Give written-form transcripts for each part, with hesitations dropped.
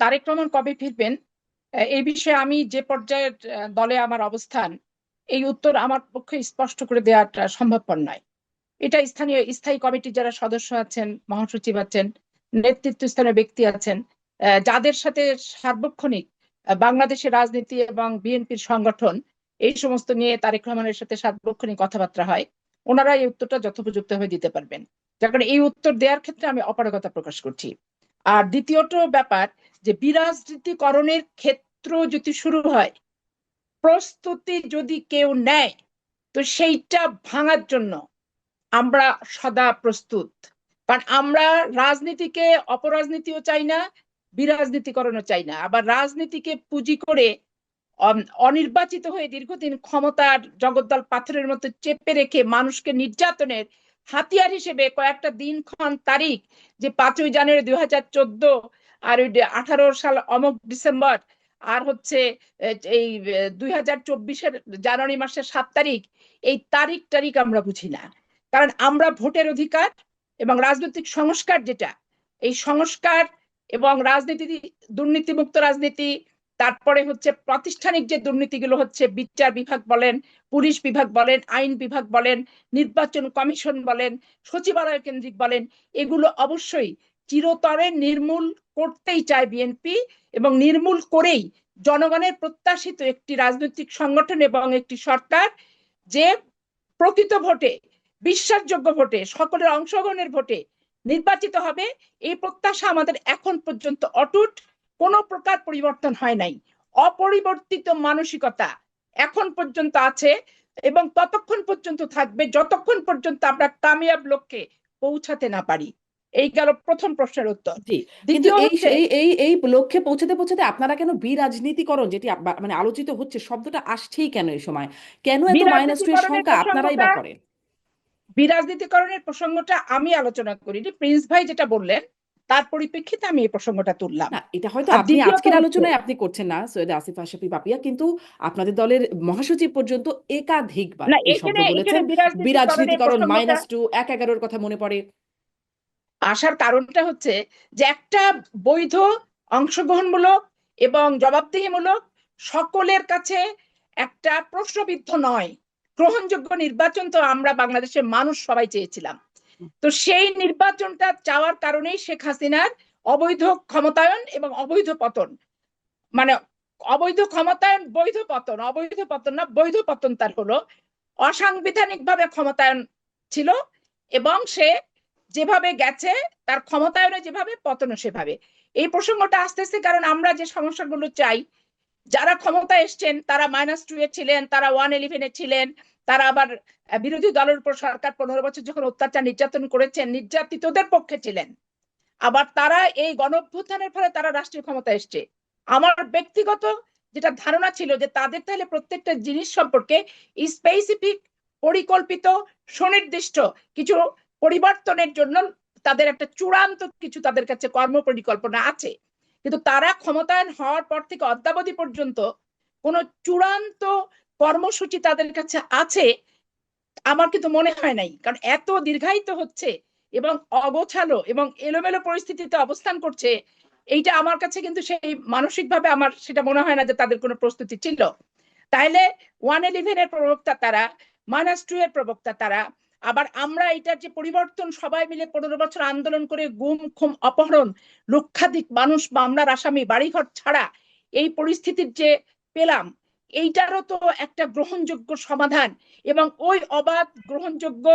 তারেক রহমান কবে ফিরবেন, এই বিষয়ে আমি যে পর্যায়ের দলে আমার অবস্থান, এই উত্তর আমার পক্ষে স্পষ্ট করে দেওয়াটা সম্ভবপর নয়। এটা স্থানীয় স্থায়ী কমিটির যারা সদস্য আছেন, মহাসচিব আছেন, নেতৃত্বস্থানীয় ব্যক্তি আছেন, যাদের সাথে সার্বক্ষণিক বাংলাদেশের রাজনীতি এবং বিএনপির সংগঠন এই সমস্ত নিয়ে তারেক রহমানের সাথে সার্বক্ষণিক কথাবার্তা হয়, ওনারা এই উত্তরটা যথোপযুক্তভাবে দিতে পারবেন। যার কারণে এই উত্তর দেওয়ার ক্ষেত্রে আমি অপারগতা প্রকাশ করছি। আর দ্বিতীয়ত ব্যাপার, যে বিরাজনীতিকরণের ক্ষেত্র যদি শুরু হয়, প্রস্তুতি যদি কেউ নেয়, তো সেইটা ভাঙার জন্য আমরা সদা প্রস্তুত। কারণ আমরা রাজনীতিকে অপরাজনীতিও চাই না, বিরাজনীতিকরণও চাই না। আবার রাজনীতিকে পুঁজি করে অনির্বাচিত হয়ে দীর্ঘদিন ক্ষমতার জগদ্দল পাথরের মতো চেপে রেখে মানুষকে নির্যাতনের হাতিয়ার হিসেবে কয়েকটা দিনক্ষণ তারিখ, যে 5ই জানুয়ারি 2014, আর ওই 18 সাল অমুক ডিসেম্বর, আর হচ্ছে এই 2024-এর জানুয়ারি মাসের 7 তারিখ, এই তারিখ আমরা বুঝি না। কারণ আমরা ভোটের অধিকার এবং রাজনৈতিক সংস্কার যেটা, এই সংস্কার এবং রাজনীতি, দুর্নীতিমুক্ত রাজনীতি, তারপরে হচ্ছে প্রাতিষ্ঠানিক যে দুর্নীতিগুলো হচ্ছে, বিচার বিভাগ বলেন, পুলিশ বিভাগ বলেন, আইন বিভাগ বলেন, নির্বাচন কমিশন বলেন, সচিবালয় কেন্দ্রিক বলেন, এগুলো অবশ্যই চিরতরে নির্মূল করতেই চায় বিএনপি। এবং নির্মূল করেই জনগণের প্রত্যাশিত একটি রাজনৈতিক সংগঠন এবং একটি সরকার, যে প্রকৃত ভোটে, বিশ্বাসযোগ্য ভোটে, সকলের অংশগ্রহণের ভোটে নির্বাচিত হবে, এই প্রত্যাশা আমাদের এখন পর্যন্ত অটুট, কোনো প্রকার পরিবর্তন হয় নাই। অপরিবর্তিত মানসিকতা এখন পর্যন্ত আছে এবং ততক্ষণ পর্যন্ত থাকবে যতক্ষণ পর্যন্ত আমরা কামিয়াব লক্ষ্যে পৌঁছাতে না পারি। এই গেল প্রথম প্রশ্নের উত্তর। জি, কিন্তু দ্বিতীয় এই হচ্ছে, এই এই এই লক্ষ্যে পৌঁছাতে পৌঁছাতে আপনারা কেন বিরাজনীতিকরণ, যেটি মানে আলোচিত হচ্ছে, শব্দটা আসছেই কেন এই সময়? কেন এত মাইনাস টু এর বিরাজনীতিকরণের শঙ্কা আপনারাই প্রসঙ্গটা বা করেন? বিরাজনীতিকরণের প্রসঙ্গটা আমি আলোচনা করিনি, প্রিন্স ভাই যেটা বললেন তার পরিপ্রেক্ষিতে আমি এই প্রসঙ্গটা তুললাম। না, এটা হয়তো আর আপনি দ্বিতীয়ত আজকের হচ্ছে, আলোচনায় আপনি করছেন না, সৈয়দ আসিফ আশরাফি পাপিয়া, কিন্তু আপনাদের দলের মহাসচিব পর্যন্ত একাধিকবার না, এই শব্দ এখানে এখানে বলেছেন। বিরাজনীতিকরণের বিরাজনীতিকরণ, প্রসঙ্গটা -2, 1-11-র কথা মনে পড়ে। আসার কারণটা হচ্ছে যে একটা বৈধ, অংশগ্রহণমূলক এবং জবাবদিহিমূলক, সকলের কাছে একটা প্রশ্নবিদ্ধ নয়, গ্রহণযোগ্য নির্বাচন তো আমরা বাংলাদেশের মানুষ সবাই চেয়েছিলাম। তো সেই নির্বাচনটা চাওয়ার কারণেই শেখ হাসিনার অবৈধ ক্ষমতায়ন এবং অবৈধ পতন, মানে অবৈধ ক্ষমতায়ন, বৈধ পতন, অবৈধ পতন না, বৈধ পতন তার হলো। অসাংবিধানিক ভাবে ক্ষমতায়ন ছিল, এবং সে যেভাবে গেছে, তার ক্ষমতায়নে যেভাবে, পতনও সেভাবে। এই প্রসঙ্গটা আসতেছে কারণ আমরা যে সমস্যাগুলো চাই, যারা ক্ষমতা এসছেন তারা -2 এ ছিলেন, তারা 111 এ ছিলেন, তারা আবার বিরোধী দলের উপর সরকার 15 বছর যখন অত্যাচার নির্যাতন করেছেন, নির্যাতিতদের পক্ষে ছিলেন। আবার তারা এই গণঅভ্যুত্থানের ফলে তারা রাষ্ট্রীয় ক্ষমতা এসছে। আমার ব্যক্তিগত যেটা ধারণা ছিল যে তাদের তাহলে প্রত্যেকটা জিনিস সম্পর্কে স্পেসিফিক, পরিকল্পিত, সুনির্দিষ্ট কিছু পরিবর্তনের জন্য তাদের একটা চূড়ান্ত কিছু তাদের কাছে কর্ম পরিকল্পনা আছে। কিন্তু তারা ক্ষমতায়ন হওয়ার পর থেকে অদ্যাবধি পর্যন্ত কোনো চূড়ান্ত কর্মসূচি তাদের কাছে আছে আমার কিন্তু মনে হয় নাই। কারণ এত দীর্ঘায়িত হচ্ছে এবং অগোছালো এবং এলোমেলো পরিস্থিতিতে অবস্থান করছে, এইটা আমার কাছে কিন্তু সেই মানসিকভাবে আমার সেটা মনে হয় না যে তাদের কোনো প্রস্তুতি ছিল। তাইলে 111-এর প্রবক্তা তারা, -2 এর প্রবক্তা তারা, আবার আমরা এটার যে পরিবর্তন, সবাই মিলে 15 বছর আন্দোলন করে গুম খুম অপহরণ, লক্ষাধিক মানুষ মামলার আসামি, বাড়িঘর ছাড়া এই পরিস্থিতির যে পেলাম, এইটারও তো একটা গ্রহণযোগ্য সমাধান এবং ওই অবাধ, গ্রহণযোগ্য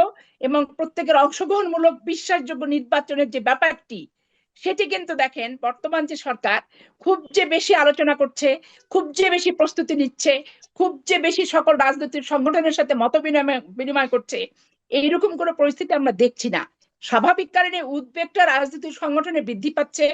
এবং প্রত্যেকের অংশগ্রহণমূলক বিশ্বাসযোগ্য নির্বাচনের যে ব্যাপারটি, সেটি কিন্তু দেখেন বর্তমান যে সরকার খুব যে বেশি আলোচনা করছে, খুব যে বেশি প্রস্তুতি নিচ্ছে, খুব যে বেশি সকল রাজনৈতিক সংগঠনের সাথে মত বিনিময় বিনিময় করছে, এইরকম কোনো পরিস্থিতি আমরা দেখছি না। স্বাভাবিক কারণে উদ্বেগটা রাজনৈতিক সংগঠনে বৃদ্ধি পাচ্ছে।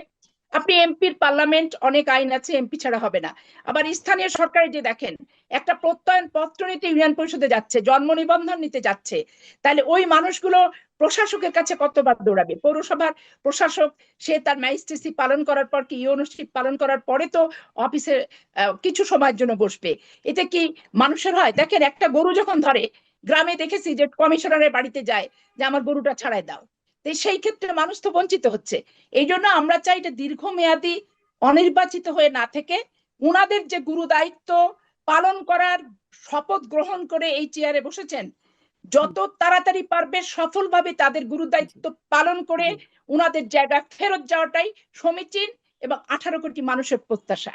আপনি এমপির পার্লামেন্ট, অনেক আইন আছে, এমপি ছাড়া হবে না। আবার স্থানীয় সরকারে যে দেখেন, একটা প্রত্যয়ন পত্র নিতে ইউনিয়ন পরিষদে যাচ্ছে, জন্ম নিবন্ধন নিতে যাচ্ছে, তাহলে ওই মানুষগুলো প্রশাসকের কাছে কতবার দৌড়াবে? পৌরসভার প্রশাসক, সে তার ম্যাজিস্ট্রেসি পালন করার পর, কি ইউনোশিপ পালন করার পরে তো অফিসে কিছু সময়ের জন্য বসবে। এতে কি মানুষের হয়? দেখেন, একটা গরু যখন ধরে, গ্রামে দেখেছি যে কমিশনারের বাড়িতে যায় যে আমার গরুটা ছাড়াই দাও। তো সেই ক্ষেত্রে মানুষ তো বঞ্চিত হচ্ছে। এই জন্য আমরা চাই এটা দীর্ঘমেয়াদী অনির্বাচিত হয়ে না থেকে উনাদের যে গুরু দায়িত্ব পালন করার শপথ গ্রহণ করে এই চেয়ারে বসেছেন, যত তাড়াতাড়ি পারবে সফলভাবে তাদের গুরু দায়িত্ব পালন করে উনাদের জায়গা ফেরত যাওয়াটাই সমীচীন এবং 18 কোটি মানুষের প্রত্যাশা।